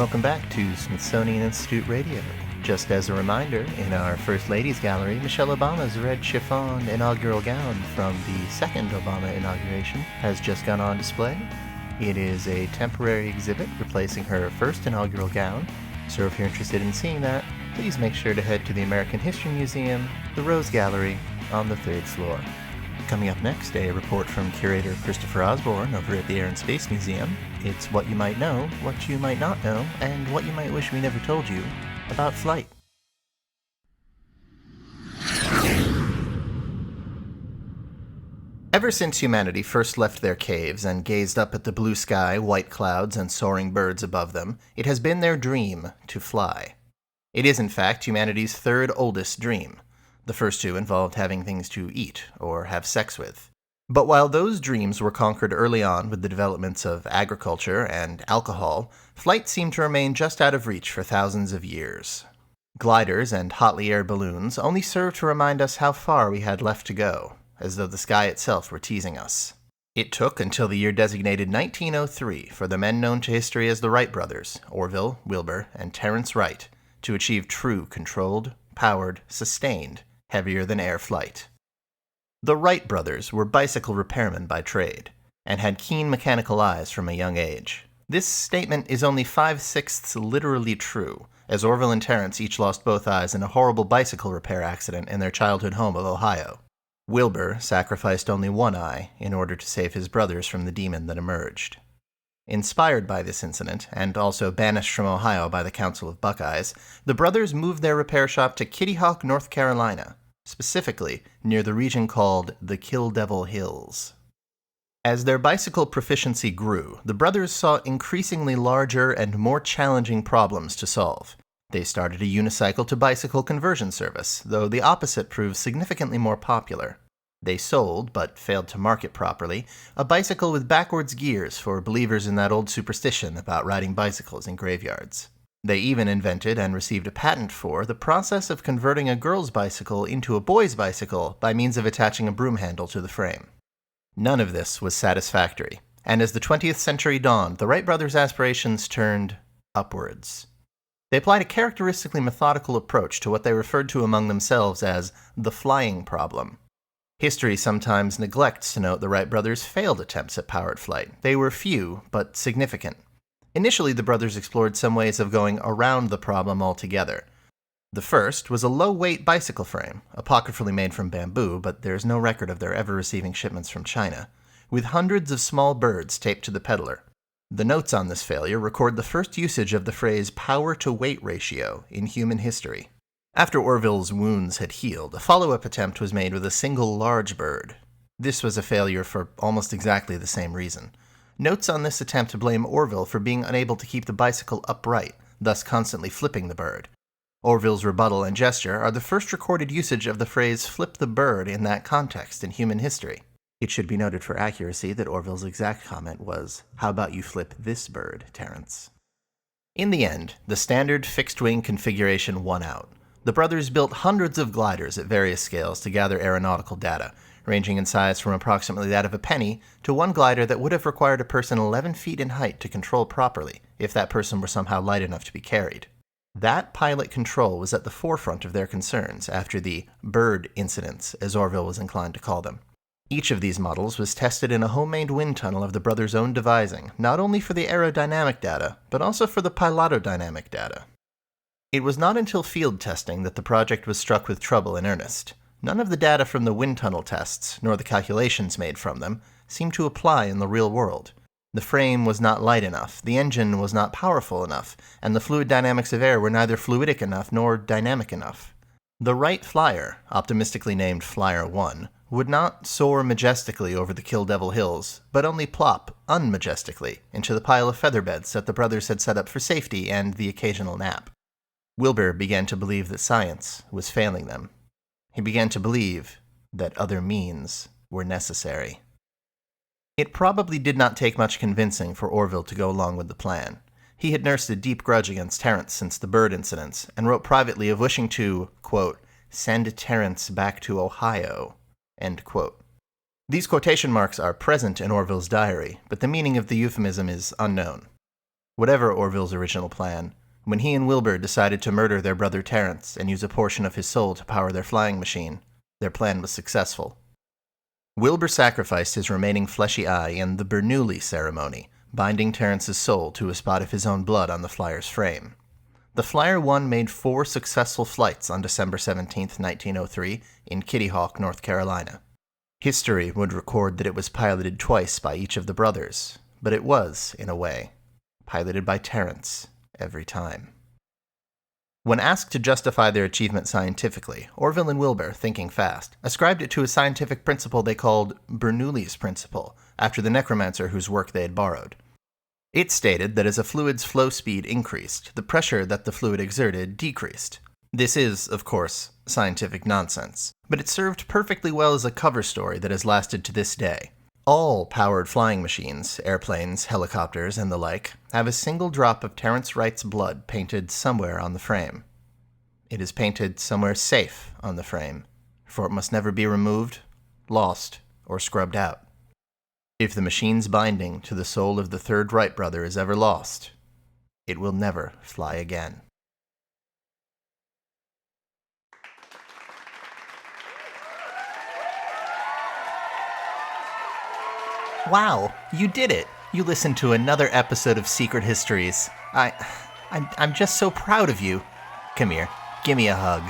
welcome back to Smithsonian Institute Radio. Just as a reminder, in our First Ladies Gallery, Michelle Obama's red chiffon inaugural gown from the second Obama inauguration has just gone on display. It is a temporary exhibit replacing her first inaugural gown, so if you're interested in seeing that, please make sure to head to the American History Museum, the Rose Gallery, on the 3rd floor. Coming up next, a report from curator Christopher Osborne over at the Air and Space Museum. It's what you might know, what you might not know, and what you might wish we never told you about flight. Ever since humanity first left their caves and gazed up at the blue sky, white clouds, and soaring birds above them, it has been their dream to fly. It is, in fact, humanity's third oldest dream. The first two involved having things to eat or have sex with. But while those dreams were conquered early on with the developments of agriculture and alcohol, flight seemed to remain just out of reach for thousands of years. Gliders and hotly air balloons only served to remind us how far we had left to go, as though the sky itself were teasing us. It took until the year designated 1903 for the men known to history as the Wright brothers, Orville, Wilbur, and Terence Wright, to achieve true controlled, powered, sustained, heavier-than-air flight. The Wright brothers were bicycle repairmen by trade, and had keen mechanical eyes from a young age. This statement is only 5/6 literally true, as Orville and Terence each lost both eyes in a horrible bicycle repair accident in their childhood home of Ohio. Wilbur sacrificed only one eye in order to save his brothers from the demon that emerged. Inspired by this incident, and also banished from Ohio by the Council of Buckeyes, the brothers moved their repair shop to Kitty Hawk, North Carolina, specifically near the region called the Kill Devil Hills. As their bicycle proficiency grew, the brothers sought increasingly larger and more challenging problems to solve. They started a unicycle to bicycle conversion service, though the opposite proved significantly more popular. They sold, but failed to market properly, a bicycle with backwards gears for believers in that old superstition about riding bicycles in graveyards. They even invented and received a patent for the process of converting a girl's bicycle into a boy's bicycle by means of attaching a broom handle to the frame. None of this was satisfactory, and as the 20th century dawned, the Wright brothers' aspirations turned upwards. They applied a characteristically methodical approach to what they referred to among themselves as the flying problem. History sometimes neglects to note the Wright brothers' failed attempts at powered flight. They were few, but significant. Initially, the brothers explored some ways of going around the problem altogether. The first was a low-weight bicycle frame, apocryphally made from bamboo, but there is no record of their ever receiving shipments from China, with hundreds of small birds taped to the peddler. The notes on this failure record the first usage of the phrase power-to-weight ratio in human history. After Orville's wounds had healed, a follow-up attempt was made with a single large bird. This was a failure for almost exactly the same reason. Notes on this attempt blame Orville for being unable to keep the bicycle upright, thus constantly flipping the bird. Orville's rebuttal and gesture are the first recorded usage of the phrase flip the bird in that context in human history. It should be noted for accuracy that Orville's exact comment was, "How about you flip this bird, Terence?" In the end, the standard fixed-wing configuration won out. The brothers built hundreds of gliders at various scales to gather aeronautical data, ranging in size from approximately that of a penny to one glider that would have required a person 11 feet in height to control properly, if that person were somehow light enough to be carried. That pilot control was at the forefront of their concerns after the bird incidents, as Orville was inclined to call them. Each of these models was tested in a homemade wind tunnel of the brothers' own devising, not only for the aerodynamic data, but also for the pilotodynamic data. It was not until field testing that the project was struck with trouble in earnest. None of the data from the wind tunnel tests, nor the calculations made from them, seemed to apply in the real world. The frame was not light enough, the engine was not powerful enough, and the fluid dynamics of air were neither fluidic enough nor dynamic enough. The Wright Flyer, optimistically named Flyer 1, would not soar majestically over the Kill Devil Hills, but only plop unmajestically into the pile of featherbeds that the brothers had set up for safety and the occasional nap. Wilbur began to believe that science was failing them. He began to believe that other means were necessary. It probably did not take much convincing for Orville to go along with the plan. He had nursed a deep grudge against Terence since the bird incidents, and wrote privately of wishing to, quote, send Terence back to Ohio, end quote. These quotation marks are present in Orville's diary, but the meaning of the euphemism is unknown. Whatever Orville's original plan, when he and Wilbur decided to murder their brother Terence and use a portion of his soul to power their flying machine, their plan was successful. Wilbur sacrificed his remaining fleshy eye in the Bernoulli ceremony, binding Terence's soul to a spot of his own blood on the flyer's frame. The Flyer 1 made 4 successful flights on December 17, 1903, in Kitty Hawk, North Carolina. History would record that it was piloted twice by each of the brothers, but it was, in a way, piloted by Terence every time. When asked to justify their achievement scientifically, Orville and Wilbur, thinking fast, ascribed it to a scientific principle they called Bernoulli's principle, after the necromancer whose work they had borrowed. It stated that as a fluid's flow speed increased, the pressure that the fluid exerted decreased. This is, of course, scientific nonsense, but it served perfectly well as a cover story that has lasted to this day. All powered flying machines, airplanes, helicopters, and the like, have a single drop of Terence Wright's blood painted somewhere on the frame. It is painted somewhere safe on the frame, for it must never be removed, lost, or scrubbed out. If the machine's binding to the soul of the third Wright brother is ever lost, it will never fly again. Wow, you did it! You listened to another episode of Secret Histories. I'm just so proud of you. Come here, give me a hug.